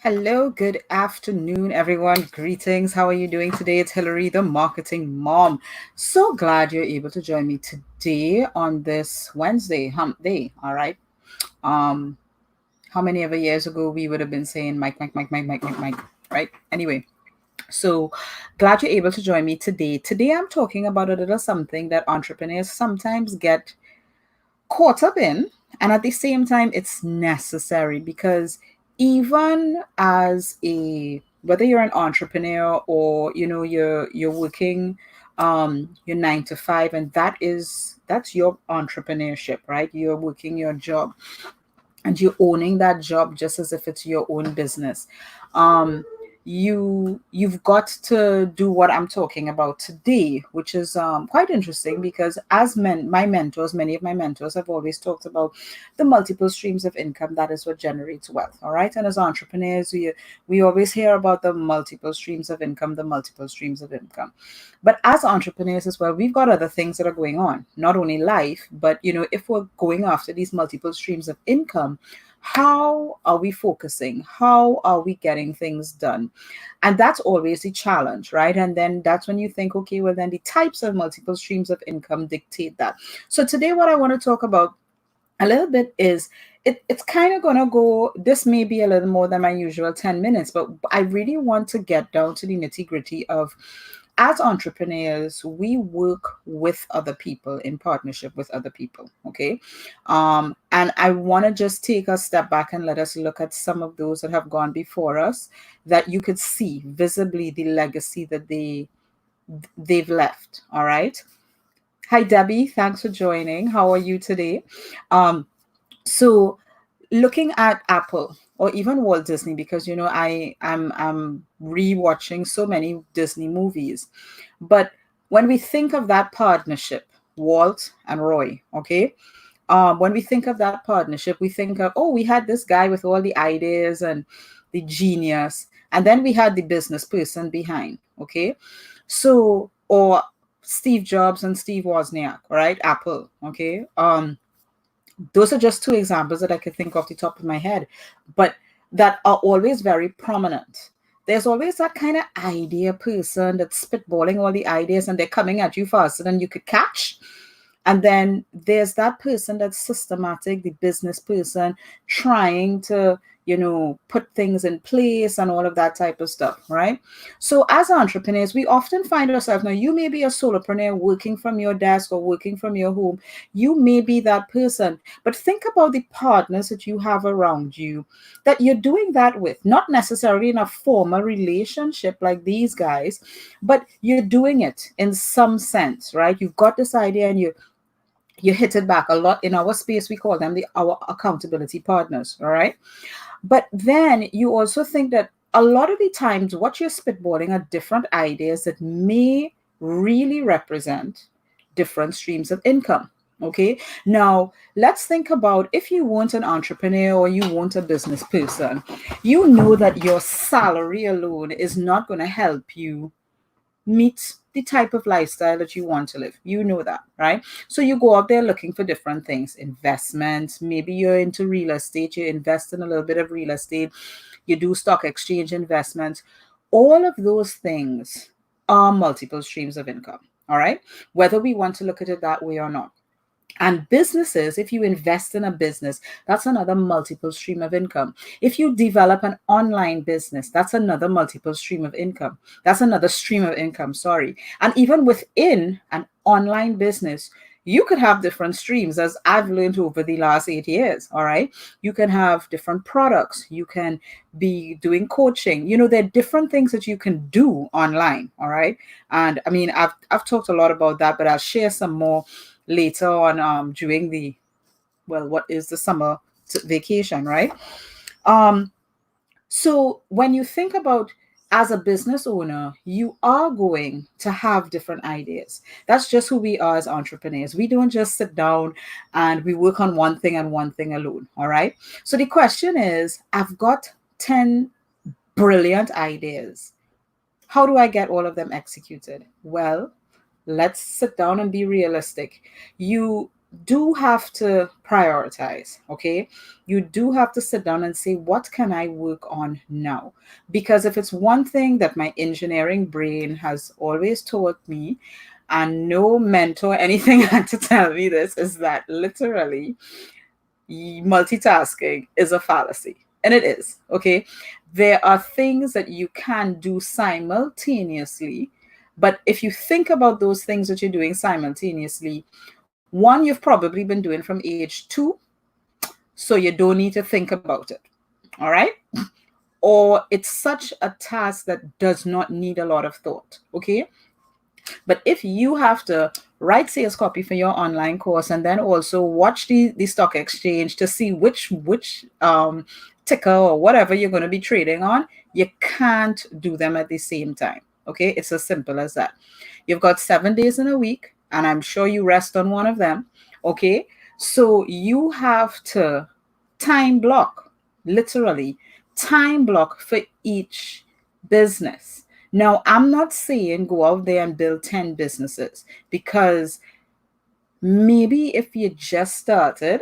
Hello, good afternoon, everyone. Greetings. How are you doing today? It's Hillary, the marketing mom. So glad you're able to join me today on this Wednesday, hump day. All right. Um, how many ever years ago we would have been saying Mike, Mike, Mike, Mike, Mike, Mike, Mike, right? Anyway, so glad you're able to join me today. Today, I'm talking about a little something that entrepreneurs sometimes get caught up in, and at the same time it's necessary because even as a whether you're an entrepreneur or you're working your 9 to 5, and that's your entrepreneurship, right? You're working your job and you're owning that job just as if it's your own business. um you've got to do what I'm talking about today, which is quite interesting because as my mentors, many of my mentors have always talked about the multiple streams of income. That is what generates wealth. All right. And as entrepreneurs, we always hear about the multiple streams of income, the multiple streams of income. But as entrepreneurs as well, we've got other things that are going on, not only life, but if we're going after these multiple streams of income, how are we focusing? How are we getting things done? And that's always the challenge, right? And then that's when you think, okay, well, then the types of multiple streams of income dictate that. So today, what I want to talk about a little bit is it's kind of going to go, this may be a little more than my usual 10 minutes, but I really want to get down to the nitty gritty of, as entrepreneurs, we work with other people, in partnership with other people. Okay. And I want to just take a step back and let us look at some of those that have gone before us, that you could see visibly the legacy that they've left. All right. Hi, Debbie. Thanks for joining. How are you today? Um, so looking at Apple or even Walt Disney, because I'm rewatching so many Disney movies. But when we think of that partnership, Walt and Roy, okay, when we think of that partnership, we think of, oh, we had this guy with all the ideas and the genius, and then we had the business person behind, okay. So, or Steve Jobs and Steve Wozniak, right? Apple, okay. Those are just two examples that I could think off the top of my head, but that are always very prominent. There's always that kind of idea person that's spitballing all the ideas and they're coming at you faster than you could catch. And then there's that person that's systematic, the business person trying to, put things in place and all of that type of stuff, right? So as entrepreneurs, we often find ourselves, now you may be a solopreneur working from your desk or working from your home. You may be that person, but think about the partners that you have around you that you're doing that with, not necessarily in a formal relationship like these guys, but you're doing it in some sense, right? You've got this idea and you hit it back a lot. In our space, we call them our accountability partners. All right. But then you also think that a lot of the times what you're spitballing are different ideas that may really represent different streams of income. Okay. Now let's think about, if you weren't an entrepreneur or you weren't a business person, you know that your salary alone is not going to help you meet the type of lifestyle that you want to live. You know that, right? So you go out there looking for different things, investments. Maybe you're into real estate, you invest in a little bit of real estate, you do stock exchange investments. All of those things are multiple streams of income. All right. Whether we want to look at it that way or not. And businesses, if you invest in a business, that's another multiple stream of income. If you develop an online business, that's another multiple stream of income. That's another stream of income, sorry. And even within an online business, you could have different streams, as I've learned over the last 8 years. All right. You can have different products. You can be doing coaching. There are different things that you can do online. All right. And I mean, I've talked a lot about that, but I'll share some more later on, during the, well, what is the summer vacation, right? um so when you think about, as a business owner, you are going to have different ideas. That's just who we are as entrepreneurs. We don't just sit down and we work on one thing and one thing alone. All right. So the question is, I've got 10 brilliant ideas. How do I get all of them executed? Well, let's sit down and be realistic. do have to prioritize, okay? You do have to sit down and say, what can I work on now? Because if it's one thing that my engineering brain has always taught me, and no mentor, anything had to tell me this, is that literally multitasking is a fallacy. And it is, okay? There are things that you can do simultaneously. But if you think about those things that you're doing simultaneously, one, you've probably been doing from age 2, so you don't need to think about it. All right? Or it's such a task that does not need a lot of thought. Okay? But if you have to write sales copy for your online course and then also watch the stock exchange to see which ticker or whatever you're going to be trading on, you can't do them at the same time. Okay, it's as simple as that. You've got 7 days in a week, and I'm sure you rest on one of them. Okay, so you have to time block, literally time block for each business. Now, I'm not saying go out there and build 10 businesses, because maybe if you just started,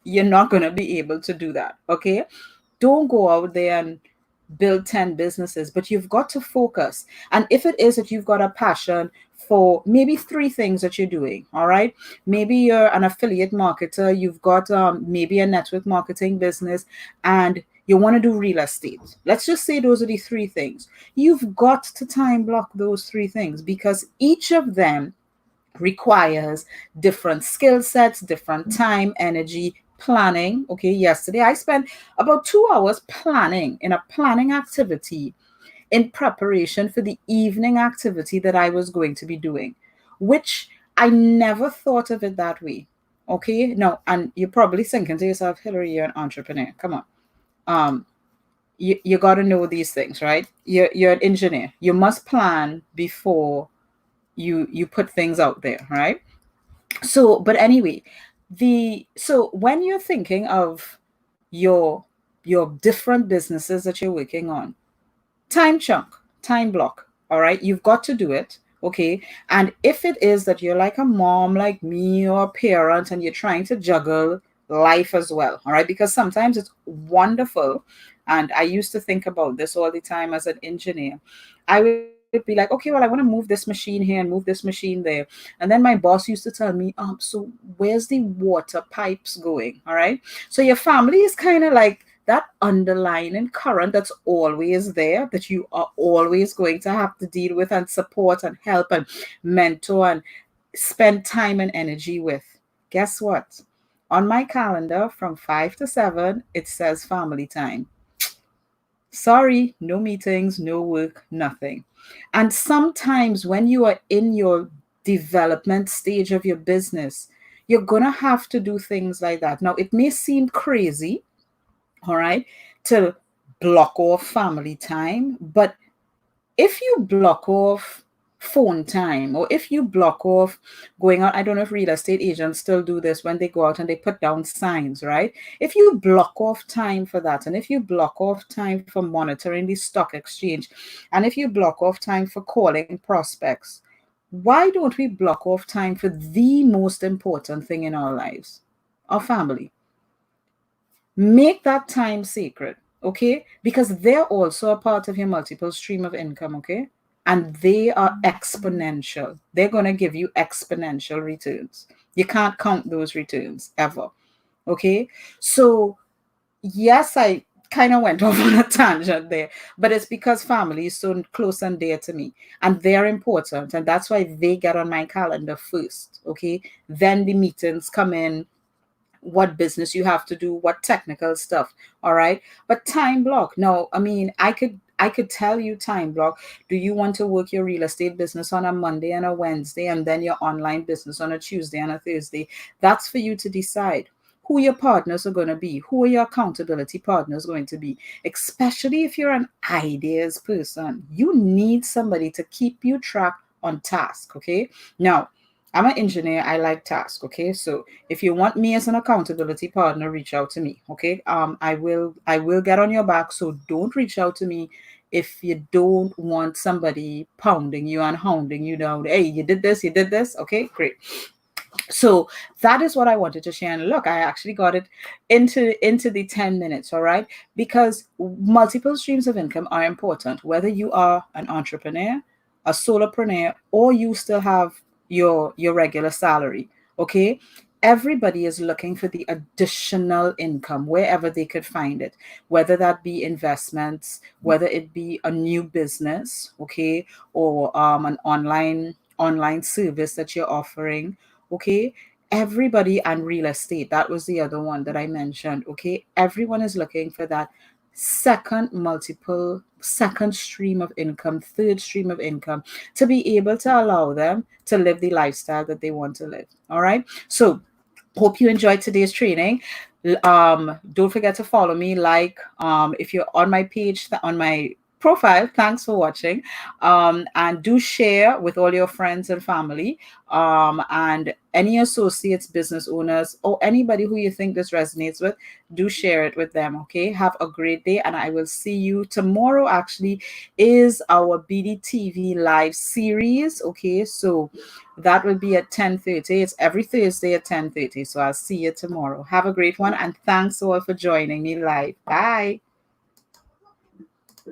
you're not going to be able to do that. Okay. Don't go out there and build 10 businesses, but you've got to focus. And if it is that you've got a passion for maybe 3 things that you're doing, all right, maybe you're an affiliate marketer, you've got maybe a network marketing business, and you want to do real estate. Let's just say those are the 3 things. You've got to time block those 3 things, because each of them requires different skill sets, different time, energy, planning. Okay, yesterday I spent about 2 hours planning in a planning activity in preparation for the evening activity that I was going to be doing, which I never thought of it that way. Okay, no, and you're probably thinking to yourself, Hillary, you're an entrepreneur. Come on. Um, you got to know these things, right? You're an engineer. You must plan before you put things out there, right? So, but anyway, the so when you're thinking of your your different businesses that you're working on, time chunk, time block. All right, you've got to do it. Okay, and if it is that you're like a mom, like me, or a parent, and you're trying to juggle life as well, all right, because sometimes it's wonderful. And I used to think about this all the time as an engineer. I would be like, okay, well, I want to move this machine here and move this machine there. And then my boss used to tell me, so where's the water pipes going? All right. So your family is kind of like that underlying current that's always there, that you are always going to have to deal with and support and help and mentor and spend time and energy with. Guess what? On my calendar from 5 to 7, it says family time. Sorry, no meetings, no work, nothing. And sometimes when you are in your development stage of your business, you're going to have to do things like that. Now, it may seem crazy, all right, to block off family time, but if you block off phone time, or if you block off going out, I don't know if real estate agents still do this when they go out and they put down signs, right? If you block off time for that, and if you block off time for monitoring the stock exchange, and if you block off time for calling prospects, why don't we block off time for the most important thing in our lives, our family? Make that time sacred, okay? Because they're also a part of your multiple stream of income, okay? And they are exponential. They're going to give you exponential returns. You can't count those returns ever, okay? So, yes, I kind of went off on a tangent there, but it's because family is so close and dear to me, and they're important, and that's why they get on my calendar first, okay? Then the meetings come in, what business you have to do, what technical stuff. All right. But time block. No, I mean, I could tell you time block. Do you want to work your real estate business on a Monday and a Wednesday, and then your online business on a Tuesday and a Thursday? That's for you to decide who your partners are going to be, who are your accountability partners going to be. Especially if you're an ideas person, you need somebody to keep you track on task. Okay. Now, I'm an engineer. I like tasks. Okay. So if you want me as an accountability partner, reach out to me. Okay. I will get on your back. So don't reach out to me if you don't want somebody pounding you and hounding you down. Hey, you did this, you did this. Okay, great. So that is what I wanted to share. And look, I actually got it into the 10 minutes, all right? Because multiple streams of income are important, whether you are an entrepreneur, a solopreneur, or you still have your regular salary. Okay. Everybody is looking for the additional income wherever they could find it, whether that be investments, whether it be a new business, okay, or an online service that you're offering. Okay. Everybody, and real estate, that was the other one that I mentioned. Okay. Everyone is looking for that second stream of income, third stream of income, to be able to allow them to live the lifestyle that they want to live. All right. So hope you enjoyed today's training. Don't forget to follow me, like, if you're on my page, on my profile. Thanks for watching. And do share with all your friends and family, and any associates, business owners, or anybody who you think this resonates with. Do share it with them. Okay. Have a great day, and I will see you tomorrow. Actually, is our BDTV live series. Okay. So that will be at 10:30. It's every Thursday at 10:30. So I'll see you tomorrow. Have a great one, and thanks all for joining me live. Bye.